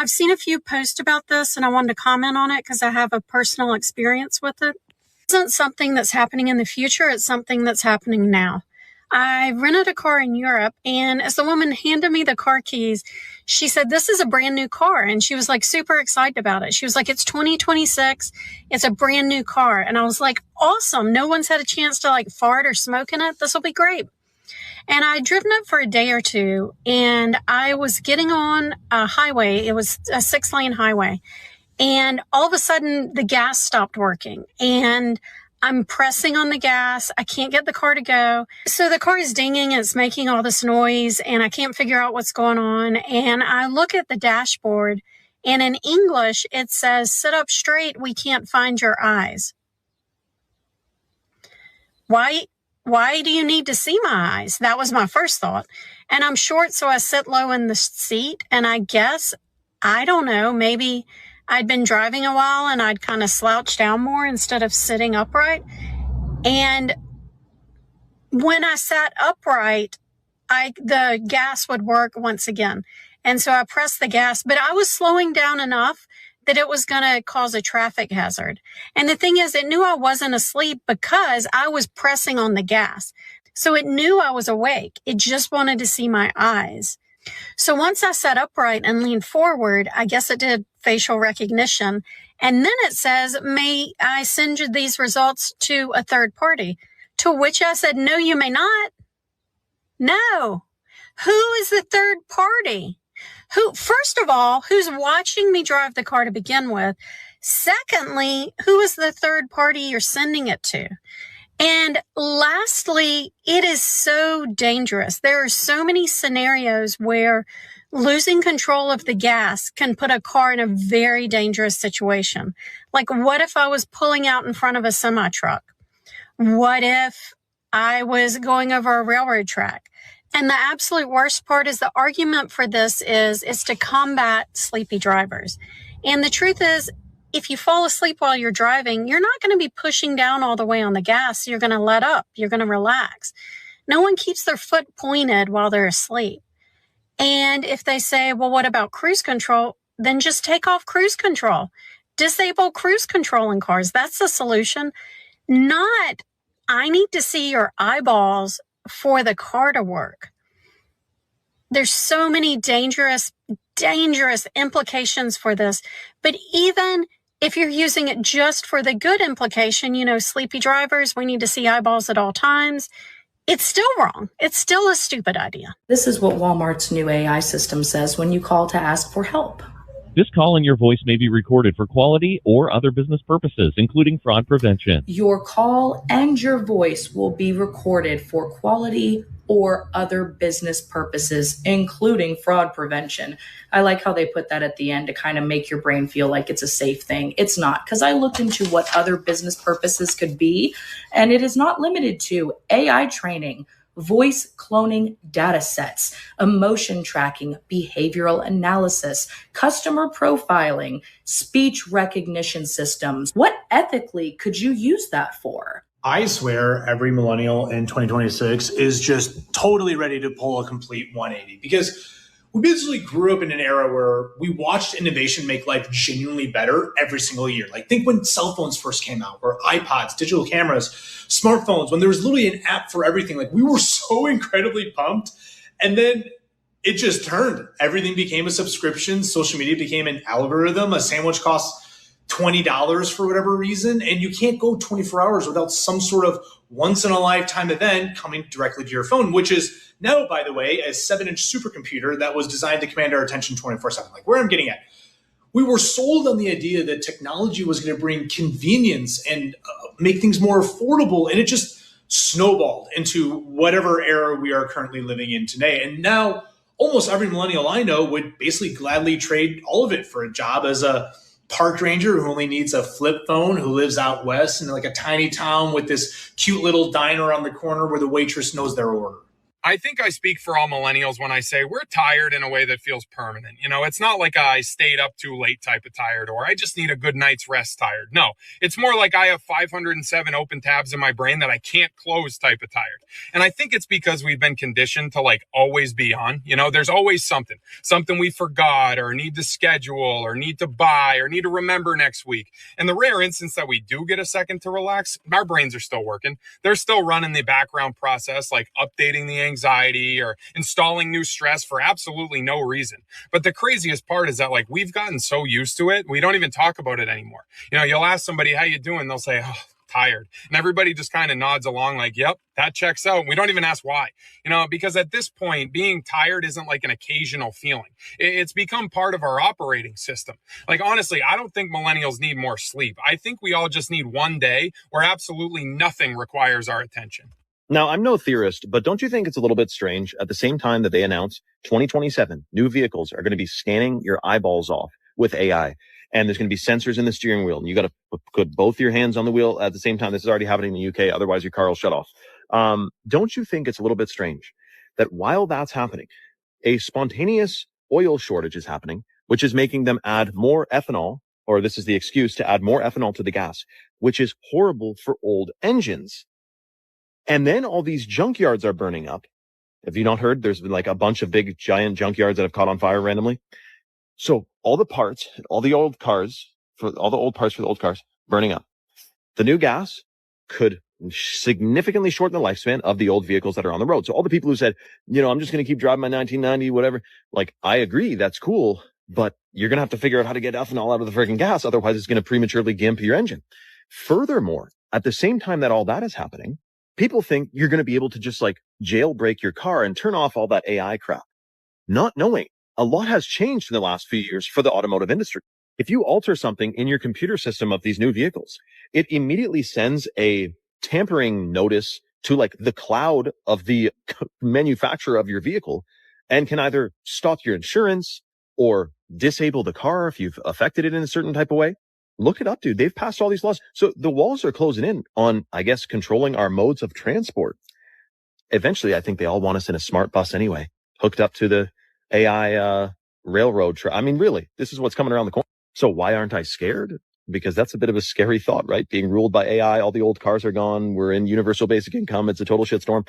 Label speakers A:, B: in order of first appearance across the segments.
A: I've seen a few posts about this and I wanted to comment on it because I have a personal experience with it. It isn't something that's happening in the future. It's something that's happening now. I rented a car in Europe, and as the woman handed me the car keys, she said, "This is a brand new car." And she was like super excited about it. She was like, "It's 2026. It's a brand new car." And I was like, awesome. No one's had a chance to like fart or smoke in it. This will be great. And I'd driven it for a day or two, and I was getting on a highway. It was a 6-lane highway. And all of a sudden, the gas stopped working. And I'm pressing on the gas. I can't get the car to go. So the car is dinging. It's making all this noise, and I can't figure out what's going on. And I look at the dashboard, and in English, it says, "Sit up straight. We can't find your eyes." Why do you need to see my eyes? That was my first thought. And I'm short, so I sit low in the seat. And I guess, I don't know, maybe I'd been driving a while and I'd kind of slouch down more instead of sitting upright. And when I sat upright, the gas would work once again. And so I pressed the gas, but I was slowing down enough that it was going to cause a traffic hazard. And the thing is, it knew I wasn't asleep because I was pressing on the gas. So it knew I was awake. It just wanted to see my eyes. So once I sat upright and leaned forward, I guess it did facial recognition. And then it says, "May I send you these results to a third party?" To which I said, "No, you may not." No. Who is the third party? First of all, who's watching me drive the car to begin with? Secondly, who is the third party you're sending it to? And lastly, it is so dangerous. There are so many scenarios where losing control of the gas can put a car in a very dangerous situation. Like, what if I was pulling out in front of a semi-truck? What if I was going over a railroad track? And the absolute worst part is the argument for this is to combat sleepy drivers. And the truth is, if you fall asleep while you're driving, you're not going to be pushing down all the way on the gas. You're going to let up. You're going to relax. No one keeps their foot pointed while they're asleep. And if they say, "Well, what about cruise control?" Then just take off cruise control. Disable cruise control in cars. That's the solution. Not, "I need to see your eyeballs for the car to work." There's so many dangerous implications for this. But even if you're using it just for the good implication, sleepy drivers, we need to see eyeballs at all times, it's still wrong. It's still a stupid idea.
B: This is what Walmart's new AI system says when you call to ask for help.
C: This call and your voice may be recorded for quality or other business purposes, including fraud prevention.
B: Your call and your voice will be recorded for quality or other business purposes, including fraud prevention. I like how they put that at the end to kind of make your brain feel like it's a safe thing. It's not, because I looked into what other business purposes could be, and it is not limited to AI training, voice cloning data sets, emotion tracking, behavioral analysis, customer profiling, speech recognition systems. What ethically could you use that for?
D: I swear every millennial in 2026 is just totally ready to pull a complete 180, because we basically grew up in an era where we watched innovation make life genuinely better every single year. Like, think when cell phones first came out, or iPods, digital cameras, smartphones, when there was literally an app for everything. Like, we were so incredibly pumped. And then it just turned. Everything became a subscription. Social media became an algorithm. A sandwich costs $20 for whatever reason. And you can't go 24 hours without some sort of once in a lifetime event coming directly to your phone, which is now, by the way, a 7-inch supercomputer that was designed to command our attention 24/7. Like, where I'm getting at, we were sold on the idea that technology was going to bring convenience and make things more affordable. And it just snowballed into whatever era we are currently living in today. And now almost every millennial I know would basically gladly trade all of it for a job as a park ranger who only needs a flip phone, who lives out west in like a tiny town with this cute little diner on the corner where the waitress knows their order.
E: I think I speak for all millennials when I say we're tired in a way that feels permanent. It's not like I stayed up too late type of tired, or I just need a good night's rest tired. No, it's more like I have 507 open tabs in my brain that I can't close type of tired. And I think it's because we've been conditioned to always be on. There's always something we forgot or need to schedule or need to buy or need to remember next week. And the rare instance that we do get a second to relax, our brains are still working. They're still running the background process, like updating the anxiety or installing new stress for absolutely no reason. But the craziest part is that we've gotten so used to it, we don't even talk about it anymore. You'll ask somebody, how you doing? They'll say, oh, tired. And everybody just kind of nods along yep, that checks out. We don't even ask why, because at this point, being tired isn't an occasional feeling. It's become part of our operating system. Honestly, I don't think millennials need more sleep. I think we all just need one day where absolutely nothing requires our attention.
F: Now, I'm no theorist, but don't you think it's a little bit strange at the same time that they announce 2027 new vehicles are going to be scanning your eyeballs off with AI, and there's going to be sensors in the steering wheel, and you got to put both your hands on the wheel at the same time. This is already happening in the UK. Otherwise, your car will shut off. Don't you think it's a little bit strange that while that's happening, a spontaneous oil shortage is happening, which is making them add more ethanol, or this is the excuse to add more ethanol to the gas, which is horrible for old engines. And then all these junkyards are burning up. Have you not heard? There's been a bunch of big giant junkyards that have caught on fire randomly. So all the parts, all the old parts for the old cars burning up. The new gas could significantly shorten the lifespan of the old vehicles that are on the road. So all the people who said, I'm just going to keep driving my 1990, whatever, I agree, that's cool, but you're going to have to figure out how to get ethanol out of the freaking gas. Otherwise it's going to prematurely gimp your engine. Furthermore, at the same time that all that is happening, people think you're going to be able to just jailbreak your car and turn off all that AI crap, not knowing a lot has changed in the last few years for the automotive industry. If you alter something in your computer system of these new vehicles, it immediately sends a tampering notice to the cloud of the manufacturer of your vehicle and can either stop your insurance or disable the car if you've affected it in a certain type of way. Look it up, dude. They've passed all these laws. So the walls are closing in on, I guess, controlling our modes of transport. Eventually, I think they all want us in a smart bus anyway, hooked up to the AI railroad. Really, this is what's coming around the corner. So why aren't I scared? Because that's a bit of a scary thought, right? Being ruled by AI, all the old cars are gone. We're in universal basic income. It's a total shitstorm.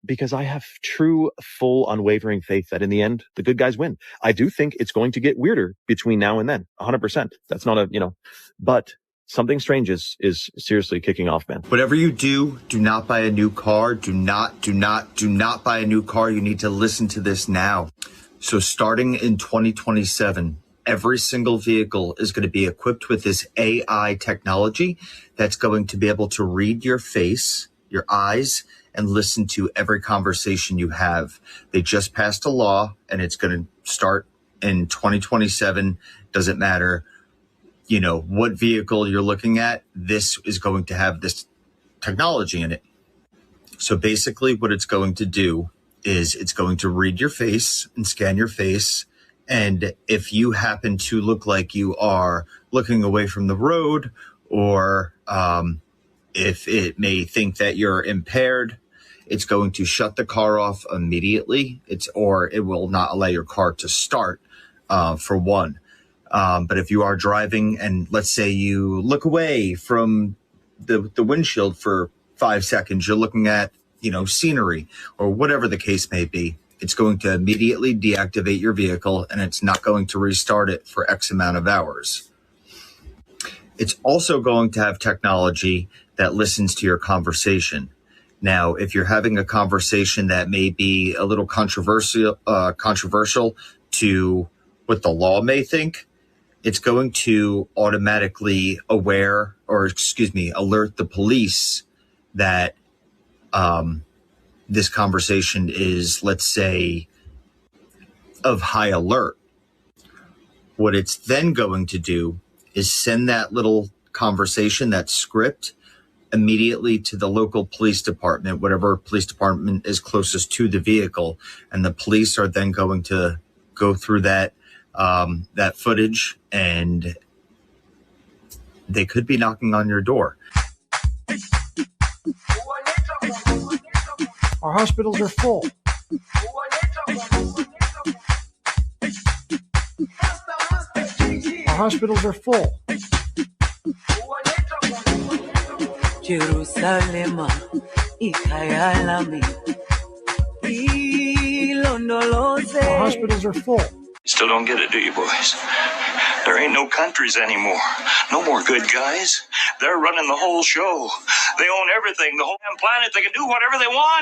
F: Because I have true, full, unwavering faith that in the end, the good guys win. I do think it's going to get weirder between now and then. 100%. That's not but something strange is seriously kicking off, man.
G: Whatever you do not buy a new car. Do not buy a new car. You need to listen to this now. So starting in 2027, every single vehicle is going to be equipped with this AI technology that's going to be able to read your face, your eyes, and listen to every conversation you have. They just passed a law, and it's going to start in 2027. Doesn't matter, what vehicle you're looking at. This is going to have this technology in it. So basically what it's going to do is it's going to read your face and scan your face. And if you happen to look like you are looking away from the road, or if it may think that you're impaired, it's going to shut the car off immediately. Or it will not allow your car to start, for one. But if you are driving and let's say you look away from the windshield for 5 seconds, you're looking at, scenery or whatever the case may be, it's going to immediately deactivate your vehicle and it's not going to restart it for X amount of hours. It's also going to have technology that listens to your conversation. Now, if you're having a conversation that may be a little controversial to what the law may think, it's going to automatically alert the police that this conversation is, let's say, of high alert. What it's then going to do is send that little conversation, that script, immediately to the local police department, whatever police department is closest to the vehicle. And the police are then going to go through that footage, and they could be knocking on your door.
H: Our hospitals are full. Our hospitals are full.
I: Jerusalem, ikayalami, ilondoloze.
H: Our hospitals are full.
J: Still don't get it, do you, boys? There ain't no countries anymore. No more good guys. They're running the whole show. They own everything, the whole damn planet. They can do whatever they want.